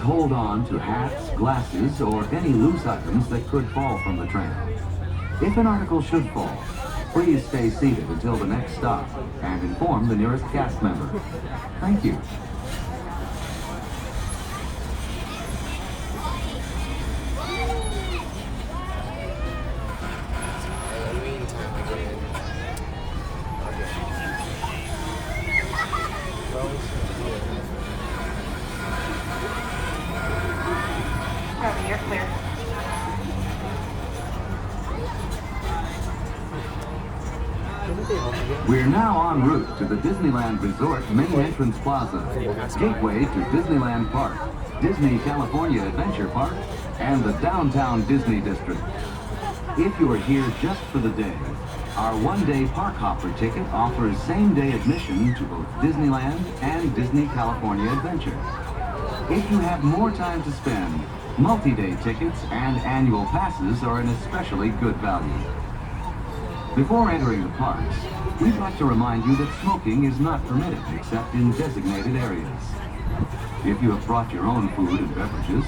hold on to hats, glasses, or any loose items that could fall from the tram. If an article should fall, please stay seated until the next stop and inform the nearest cast member. Thank you. You're clear. We're now en route to the Disneyland Resort Main Entrance Plaza, gateway to Disneyland Park, Disney California Adventure Park, and the Downtown Disney District. If you are here just for the day, our one-day park hopper ticket offers same-day admission to both Disneyland and Disney California Adventure. If you have more time to spend, multi-day tickets and annual passes are an especially good value. Before entering the parks, we'd like to remind you that smoking is not permitted except in designated areas. If you have brought your own food and beverages,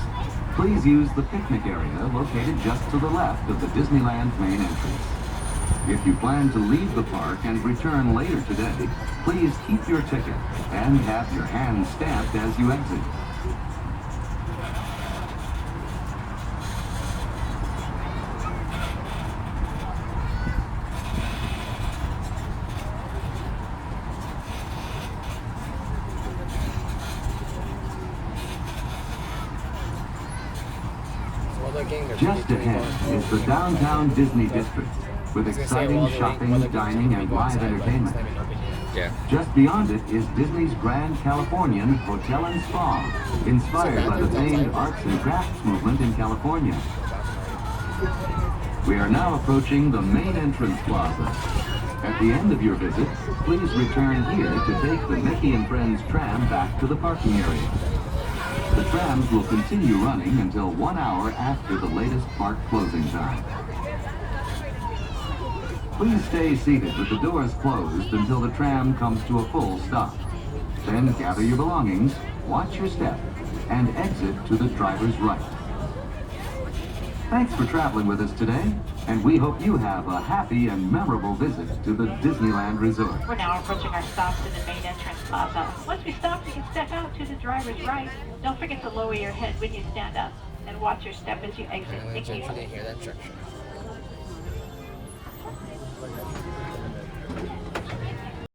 please use the picnic area located just to the left of the Disneyland main entrance. If you plan to leave the park and return later today, please keep your ticket and have your hand stamped as you exit. Just ahead is the Downtown Disney District, with exciting shopping, dining, and live entertainment. Yeah. Just beyond it is Disney's Grand Californian Hotel and Spa, inspired by the famed arts and crafts movement in California. We are now approaching the main entrance plaza. At the end of your visit, please return here to take the Mickey and Friends tram back to the parking area. The trams will continue running until 1 hour after the latest park closing time. Please stay seated with the doors closed until the tram comes to a full stop. Then gather your belongings, watch your step, and exit to the driver's right. Thanks for traveling with us today, and we hope you have a happy and memorable visit to the Disneyland Resort. We're now approaching our stop to the main entrance plaza. Once we stop, you can step out to the driver's right. Don't forget to lower your head when you stand up, and watch your step as you exit. Thank you. I didn't hear that instruction.